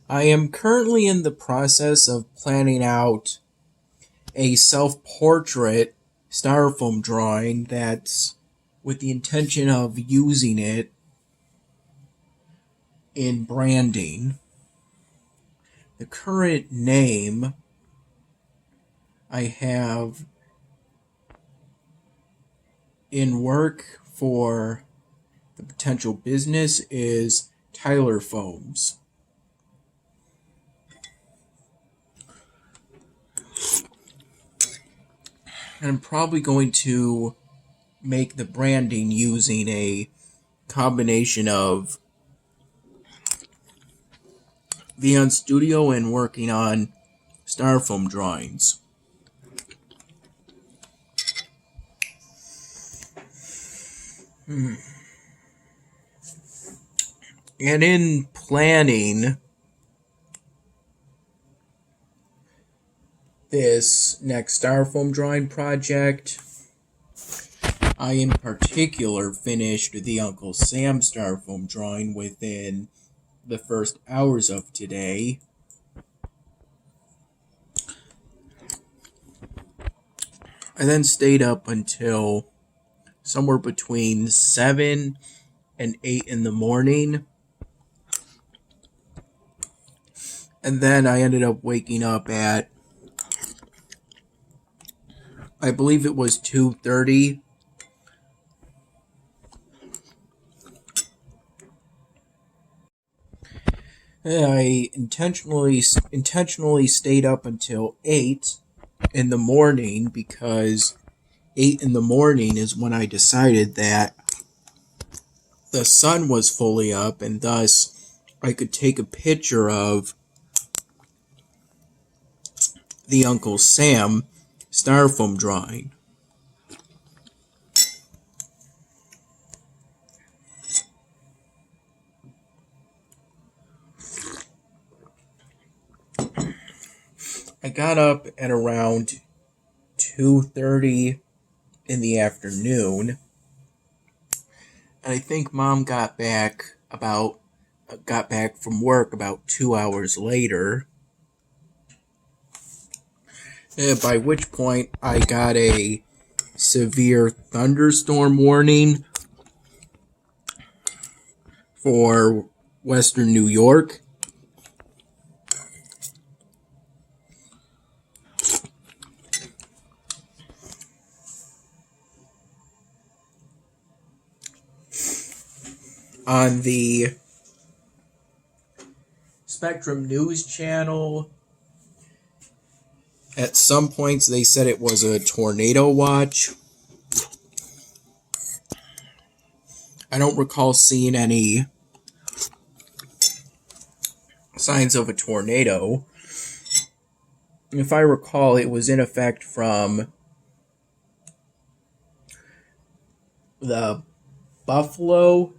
I am currently in the process of planning out a self-portrait styrofoam drawing that's with the intention of using it in branding. The current name I have in work for the potential business is Tyler Foams. And I'm probably going to make the branding using a combination of VN Studio and working on styrofoam drawings. And in planning this next styrofoam drawing project, I in particular finished the Uncle Sam styrofoam drawing within the first hours of today. I then stayed up until somewhere between 7 and 8 in the morning. And then I ended up waking up at, I believe it was 2:30. I intentionally stayed up until 8 in the morning because 8 in the morning is when I decided that the sun was fully up and thus I could take a picture of the Uncle Sam styrofoam drawing. I got up at around 2:30 in the afternoon, and I think Mom got back from work about 2 hours later. By which point I got a severe thunderstorm warning for Western New York. On the Spectrum News channel, at some points they said it was a tornado watch. I don't recall seeing any signs of a tornado. If I recall, it was in effect from the Buffalo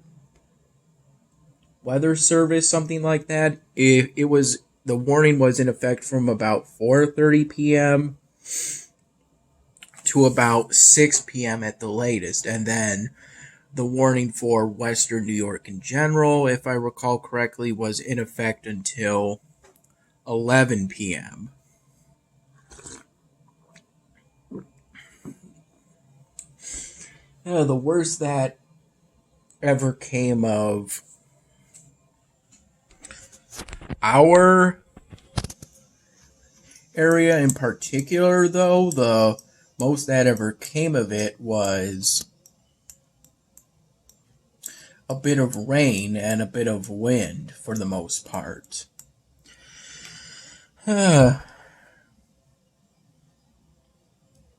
Weather Service, something like that. The warning was in effect from about 4:30 p.m. to about 6 p.m. at the latest, and then the warning for Western New York in general, if I recall correctly, was in effect until 11 p.m. The worst that ever came of our area in particular, though, the most that ever came of it was a bit of rain and a bit of wind for the most part.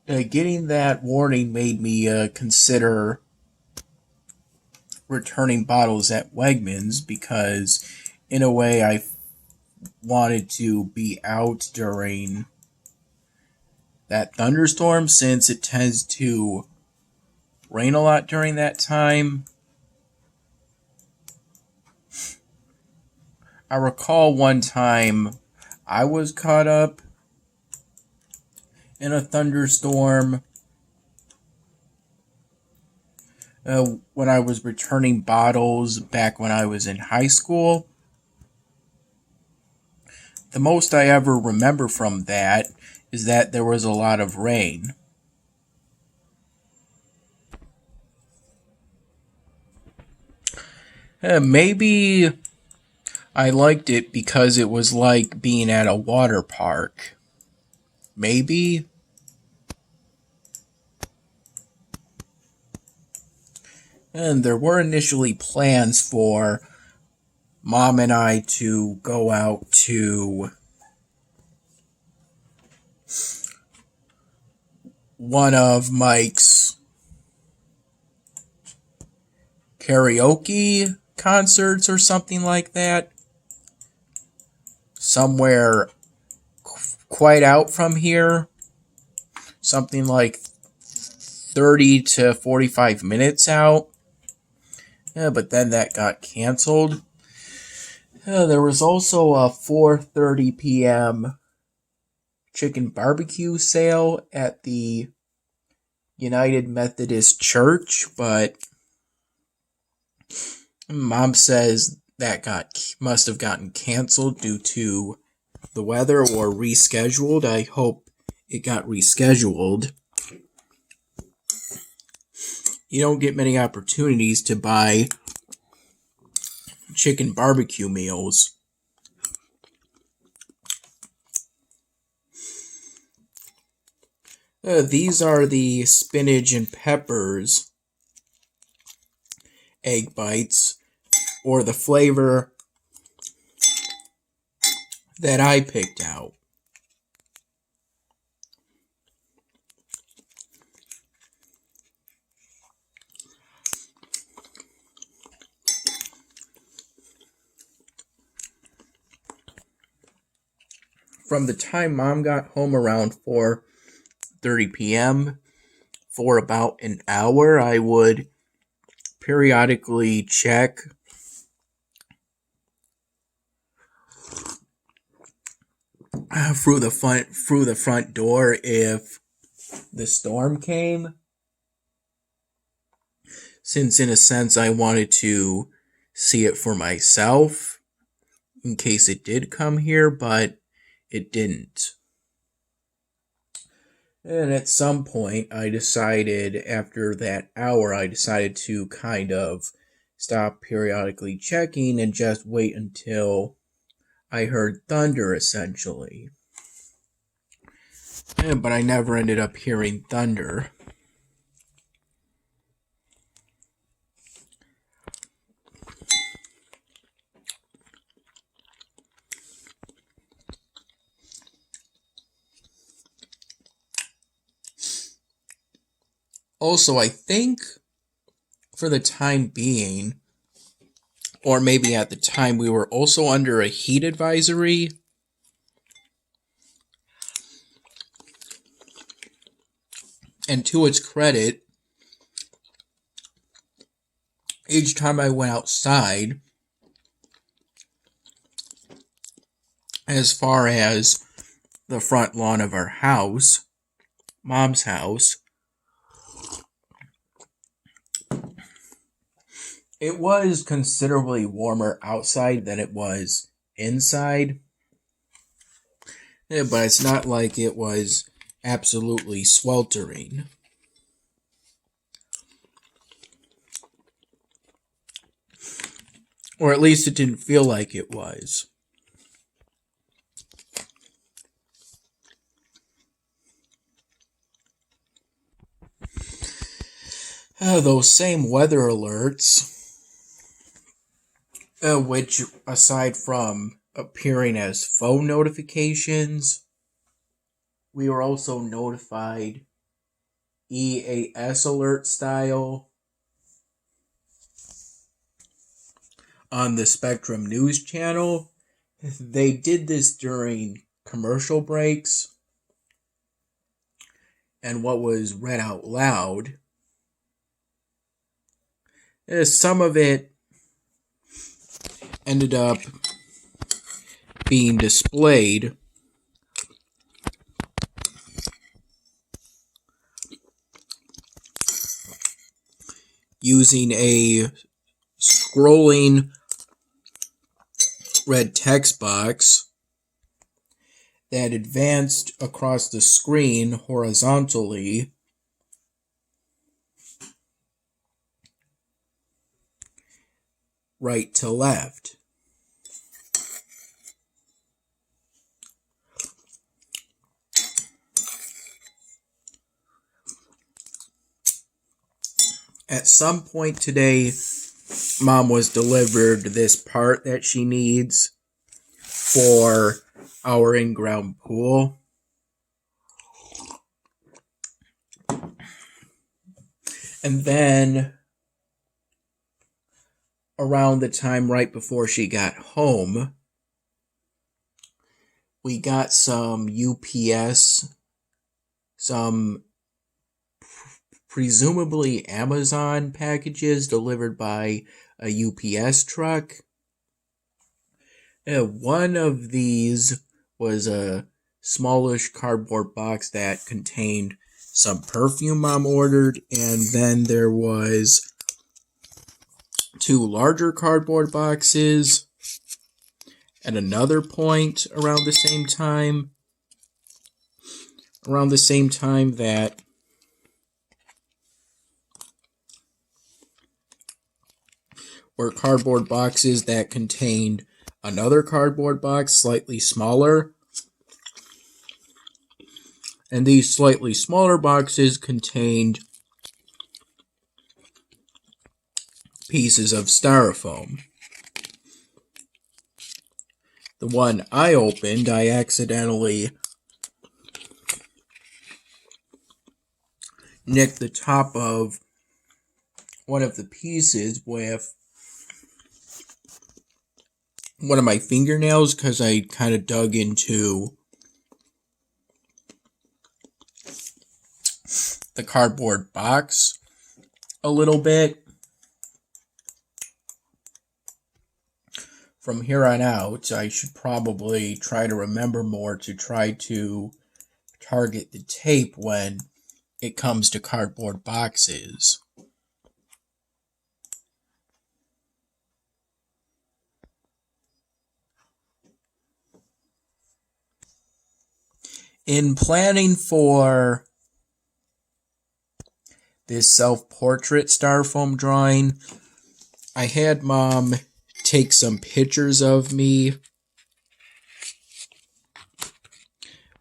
Getting that warning made me consider returning bottles at Wegmans because, in a way, I wanted to be out during that thunderstorm since it tends to rain a lot during that time. I recall one time I was caught up in a thunderstorm when I was returning bottles back when I was in high school. the most I ever remember from that is that there was a lot of rain. Maybe I liked it because it was like being at a water park. Maybe. And there were initially plans for Mom and I to go out to one of Mike's karaoke concerts or something like that. Somewhere quite out from here. Something like 30 to 45 minutes out. But then that got canceled. There was also a 4:30 p.m. chicken barbecue sale at the United Methodist Church, but Mom says that must have gotten canceled due to the weather or rescheduled. I hope it got rescheduled. You don't get many opportunities to buy chicken barbecue meals. These are the spinach and peppers egg bites, or the flavor that I picked out. From the time Mom got home around 4:30 p.m., for about an hour, I would periodically check through the front door if the storm came, since in a sense I wanted to see it for myself in case it did come here, but it didn't. And at some point, after that hour, I decided to kind of stop periodically checking and just wait until I heard thunder, essentially. But I never ended up hearing thunder. Also, I think for the time being, or maybe at the time, we were also under a heat advisory. And to its credit, each time I went outside, as far as the front lawn of our house, Mom's house, it was considerably warmer outside than it was inside. But it's not like it was absolutely sweltering. Or at least it didn't feel like it was. Those same weather alerts, which aside from appearing as phone notifications, we were also notified EAS alert style on the Spectrum News channel. They did this during commercial breaks, and what was read out loud, some of it ended up being displayed using a scrolling red text box that advanced across the screen horizontally right to left. At some point today, Mom was delivered this part that she needs for our in-ground pool. And then around the time right before she got home, we got some UPS, some presumably Amazon packages delivered by a UPS truck. One of these was a smallish cardboard box that contained some perfume Mom ordered, and then there was 2 larger cardboard boxes at another point around the same time that were cardboard boxes that contained another cardboard box slightly smaller, and these slightly smaller boxes contained pieces of styrofoam. The one I opened, I accidentally nicked the top of one of the pieces with one of my fingernails because I kind of dug into the cardboard box a little bit. From here on out, I should probably try to remember more to try to target the tape when it comes to cardboard boxes. In planning for this self-portrait styrofoam drawing, I had Mom take some pictures of me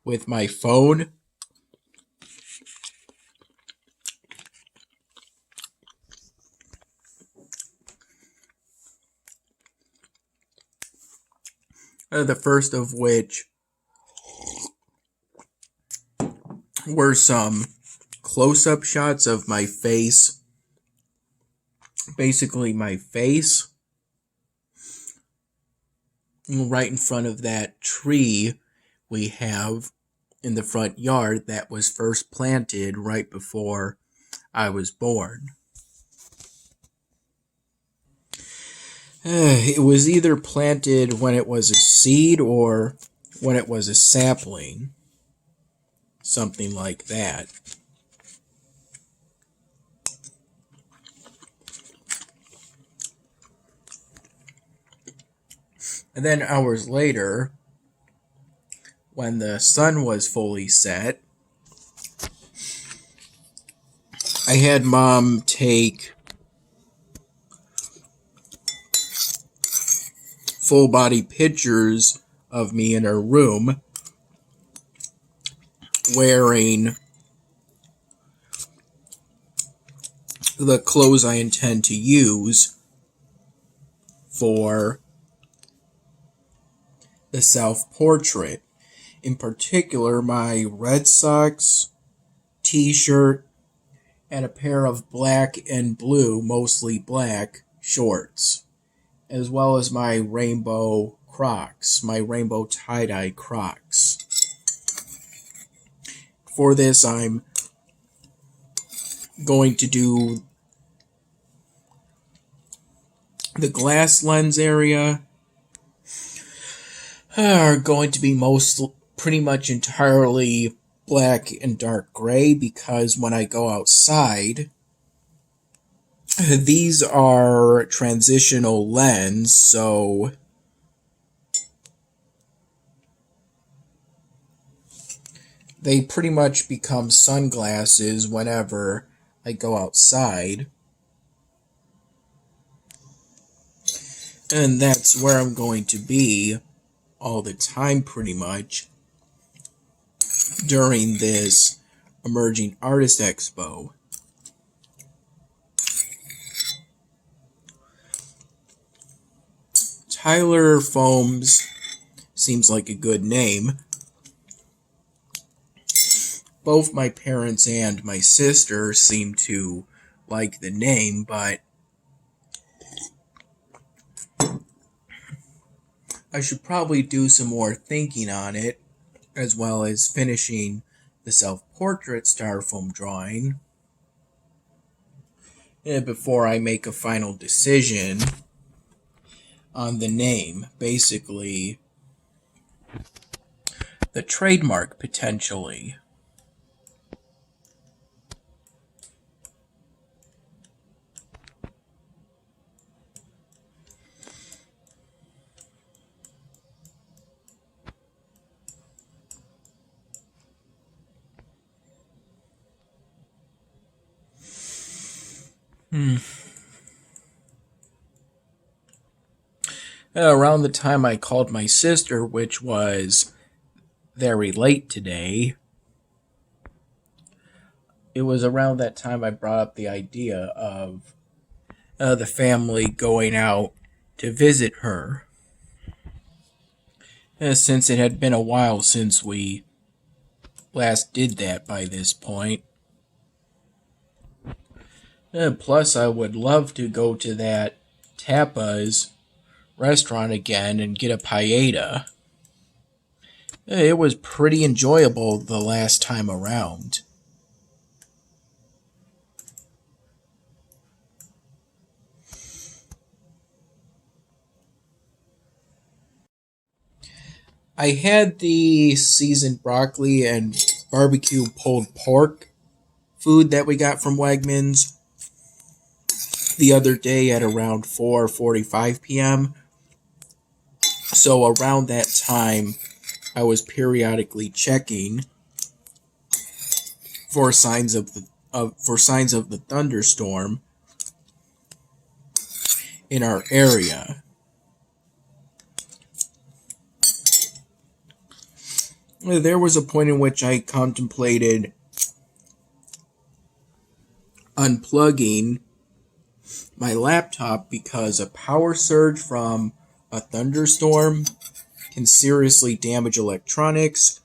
with my phone. The first of which were some close-up shots of my face. Basically my face. Right in front of that tree we have in the front yard that was first planted right before I was born. It was either planted when it was a seed or when it was a sapling. Something like that. And then hours later, when the sun was fully set, I had Mom take full body pictures of me in her room wearing the clothes I intend to use for the self-portrait. In particular, my Red Sox t-shirt and a pair of black and blue, mostly black, shorts, as well as my rainbow Crocs, my rainbow tie-dye Crocs. For this, I'm going to do the glass lens area are going to be pretty much entirely black and dark gray, because when I go outside, these are transitional lens, so they pretty much become sunglasses whenever I go outside. And that's where I'm going to be all the time pretty much during this Emerging Artist Expo. Tyler Foams seems like a good name. Both my parents and my sister seem to like the name, but I should probably do some more thinking on it, as well as finishing the self-portrait styrofoam drawing before I make a final decision on the name. Basically, the trademark, potentially. Around the time I called my sister, which was very late today, it was around that time I brought up the idea of the family going out to visit her. Since it had been a while since we last did that by this point. Plus, I would love to go to that tapas restaurant again and get a paella. It was pretty enjoyable the last time around. I had the seasoned broccoli and barbecue pulled pork food that we got from Wegmans the other day at around 4:45 p.m. So around that time, I was periodically checking for signs of the thunderstorm in our area. There was a point in which I contemplated unplugging my laptop because a power surge from a thunderstorm can seriously damage electronics.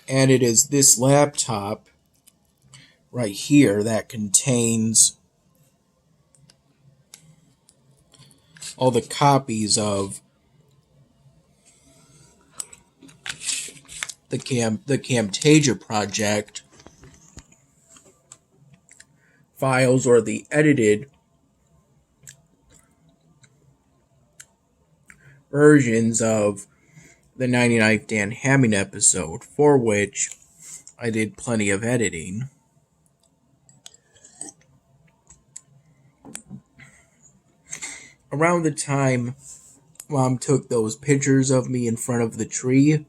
And it is this laptop right here that contains all the copies of the Camtasia project files, or the edited versions of the 99th Dan Hamming episode, for which I did plenty of editing. Around the time Mom took those pictures of me in front of the tree,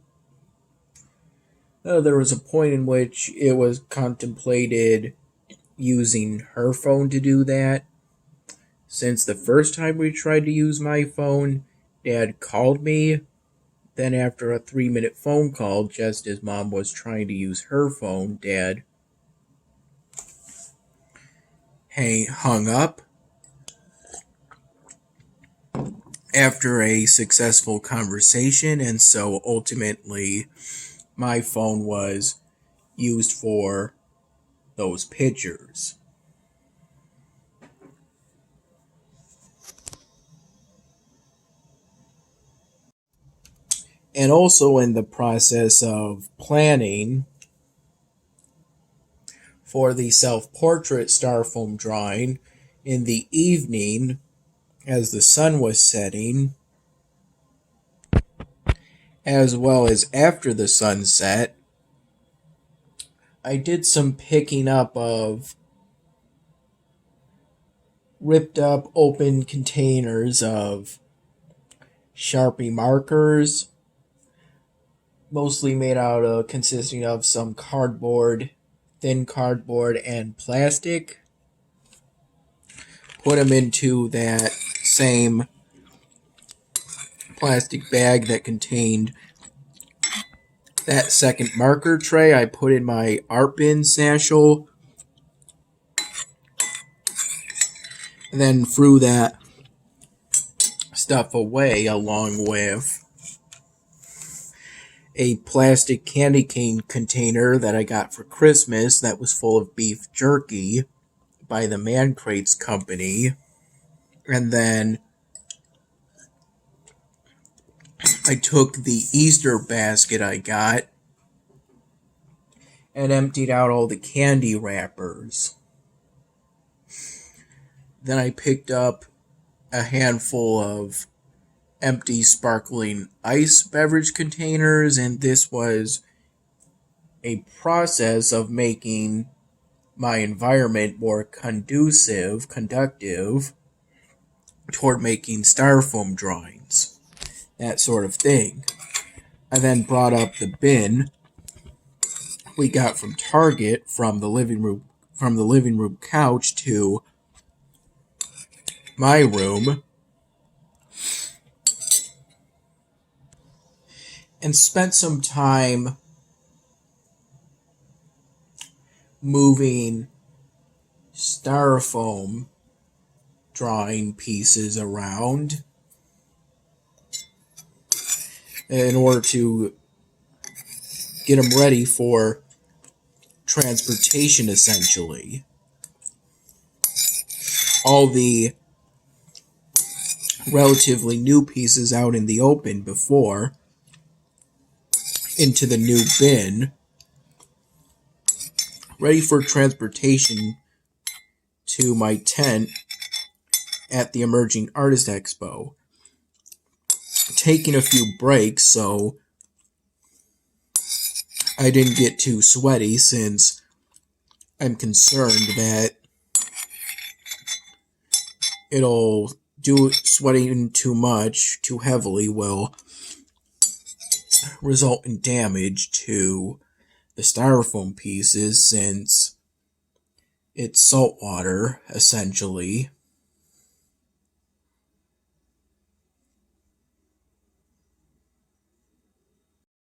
there was a point in which it was contemplated using her phone to do that. Since the first time we tried to use my phone, Dad called me. Then after a 3-minute phone call, just as Mom was trying to use her phone, Dad hung up. After a successful conversation, and so ultimately my phone was used for those pictures. And also in the process of planning for the self-portrait styrofoam drawing in the evening as the sun was setting, as well as after the sunset, I did some picking up of ripped up open containers of Sharpie markers, mostly made out of consisting of some cardboard, thin cardboard, and plastic. Put them into that same plastic bag that contained that second marker tray. I put in my art bin satchel, and then threw that stuff away along with a plastic candy cane container that I got for Christmas that was full of beef jerky by the Man Crates company. And then I took the Easter basket I got and emptied out all the candy wrappers. Then I picked up a handful of empty sparkling ice beverage containers, and this was a process of making my environment more conductive toward making styrofoam drawings, that sort of thing. I then brought up the bin we got from Target from the living room couch to my room, and spent some time moving styrofoam drawing pieces around in order to get them ready for transportation, essentially. All the relatively new pieces out in the open before into the new bin, ready for transportation to my tent at the Emerging Artist Expo. Taking a few breaks so I didn't get too sweaty, since I'm concerned that sweating too much, too heavily, will result in damage to the styrofoam pieces, since it's salt water, essentially.